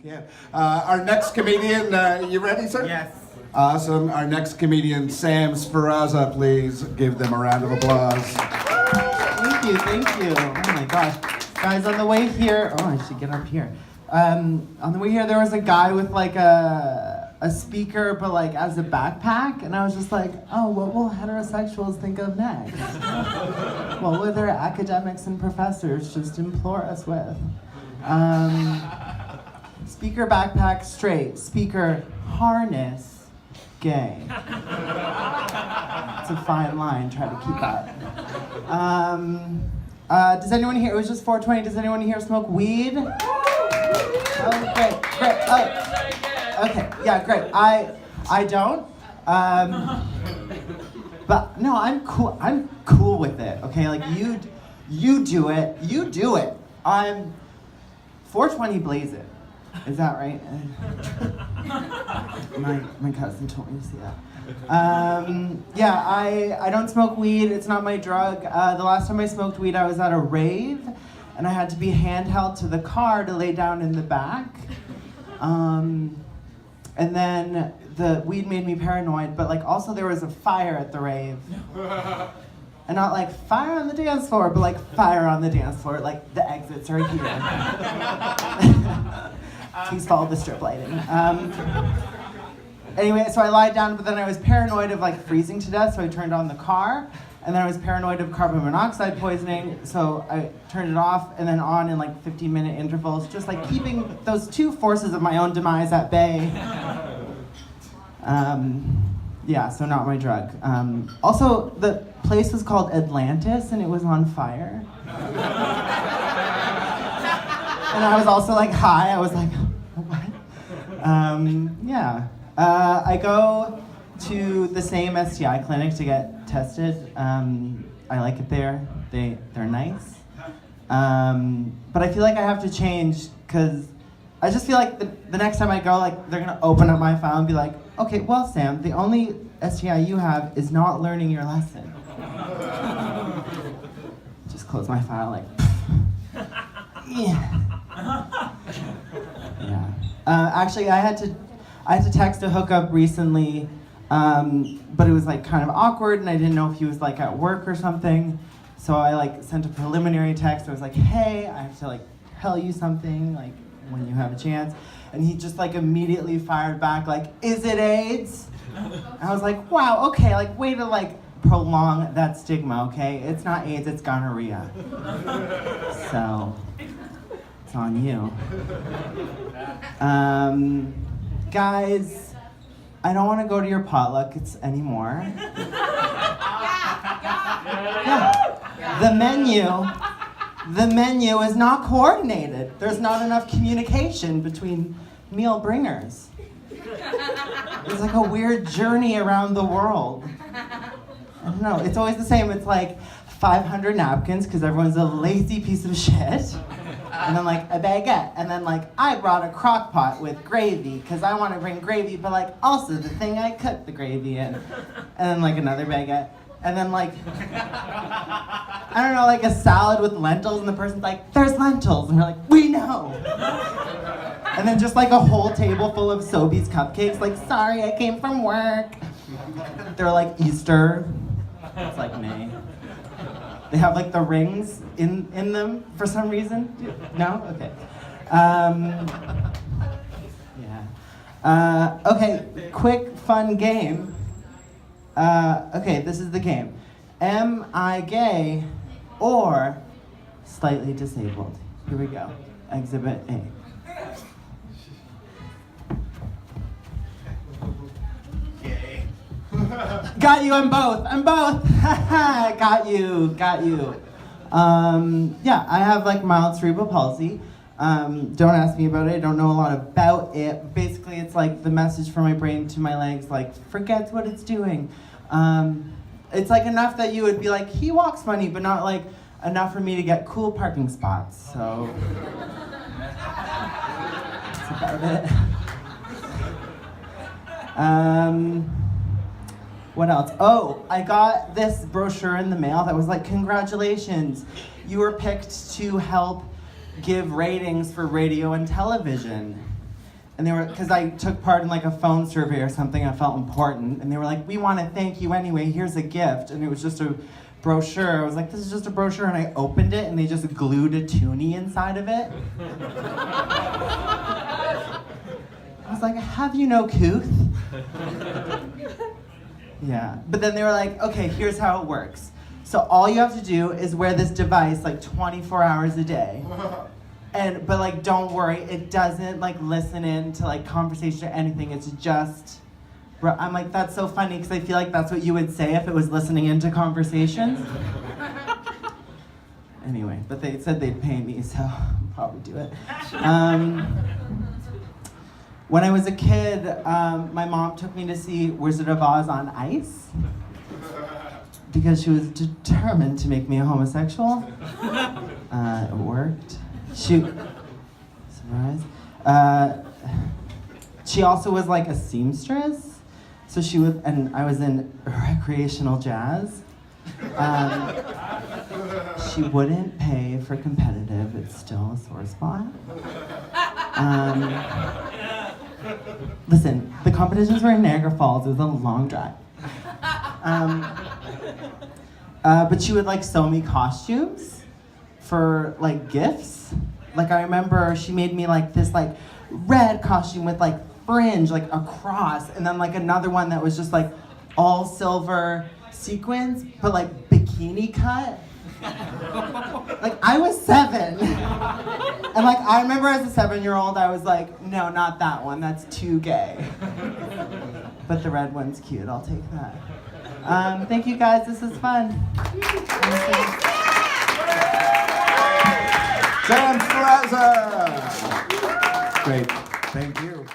can. Our next comedian, you ready, sir? Yes. Awesome. Our next comedian, Sam Sferrazza, please give them a round of applause. Thank you, thank you. Oh my gosh. Guys, on the way here, oh, I should get up here. On the way here, there was a guy with like a speaker, but like as a backpack, and I was just like, oh, what will heterosexuals think of next? What would their academics and professors just implore us with? Speaker backpack straight, speaker harness gay. It's a fine line, try to keep up. Does anyone here, it was just 420, does anyone here smoke weed? Oh, great. Oh, okay, yeah, great. I don't. But no, I'm cool with it. Okay, like you do it. I'm 420 blaze it. Is that right? My cousin told me to see that. Yeah, I don't smoke weed. It's not my drug. The last time I smoked weed, I was at a rave, and I had to be handheld to the car to lay down in the back. And then the weed made me paranoid, but like also there was a fire at the rave. And not like fire on the dance floor, but like fire on the dance floor, like the exits right here. Please follow the strip lighting. Anyway, so I lied down, but then I was paranoid of like freezing to death, so I turned on the car. And then I was paranoid of carbon monoxide poisoning, so I turned it off and then on in like 15-minute intervals, just like keeping those two forces of my own demise at bay. Yeah, so not my drug. Also, the place was called Atlantis and it was on fire. And I was also like high, I was like, what? Yeah. I go to the same STI clinic to get tested. I like it there. They're nice. But I feel like I have to change because I just feel like the next time I go, like they're gonna open up my file and be like, okay, well, Sam, the only STI you have is not learning your lesson. Just close my file like, yeah. Yeah. Actually, I had to text a hookup recently, but it was like kind of awkward, and I didn't know if he was like at work or something. So I like sent a preliminary text. I was like, hey, I have to like tell you something, like when you have a chance. And he just like immediately fired back like, is it AIDS? And I was like, wow, okay, like way to like prolong that stigma, okay? It's not AIDS, it's gonorrhea. So, it's on you. Guys, I don't want to go to your potluck anymore. Yeah. The menu is not coordinated. There's not enough communication between meal bringers. It's like a weird journey around the world. I don't know, it's always the same. It's like 500 napkins because everyone's a lazy piece of shit. And then like a baguette, and then like I brought a crock pot with gravy because I want to bring gravy, but like also the thing I cooked the gravy in. And then like another baguette, and then like, I don't know, like a salad with lentils, and the person's like, there's lentils, and we're like, we know. And then just like a whole table full of Sobeys cupcakes, like, sorry, I came from work. They're like Easter, it's like May. They have like the rings in them for some reason. No? Okay. Yeah. Okay, quick fun game. Okay, this is the game. Am I gay or slightly disabled? Here we go. Exhibit A. Got you, I'm both. Got you. Yeah, I have like mild cerebral palsy. Don't ask me about it, I don't know a lot about it. Basically, it's like the message from my brain to my legs, like, forgets what it's doing. It's like enough that you would be like, he walks funny, but not like enough for me to get cool parking spots, so. That's about it. What else? Oh, I got this brochure in the mail that was like, congratulations, you were picked to help give ratings for radio and television. And they were, because I took part in like a phone survey or something, I felt important. And they were like, we want to thank you anyway, here's a gift. And it was just a brochure. I was like, this is just a brochure. And I opened it and they just glued a toonie inside of it. I was like, have you no couth? Yeah, but then they were like, okay, here's how it works. So all you have to do is wear this device like 24 hours a day. But like, don't worry, it doesn't like listen in to like conversation or anything. It's just, I'm like, that's so funny because I feel like that's what you would say if it was listening into conversations. Anyway, but they said they'd pay me, so I'll probably do it. When I was a kid, my mom took me to see Wizard of Oz on ice because she was determined to make me a homosexual. It worked. Surprise. She also was like a seamstress, so she would, and I was in recreational jazz. She wouldn't pay for competitive, it's still a sore spot. Listen, the competitions were in Niagara Falls, it was a long drive. But she would like sew me costumes for like gifts. Like I remember she made me like this like red costume with like fringe, like a cross, and then like another one that was just like all silver sequins, but like bikini cut. Like I was 7. And like I remember as a 7-year-old I was like, no, not that one, that's too gay. But the red one's cute, I'll take that. Thank you guys, this is fun. Sam Sferrazza! Great. Thank you.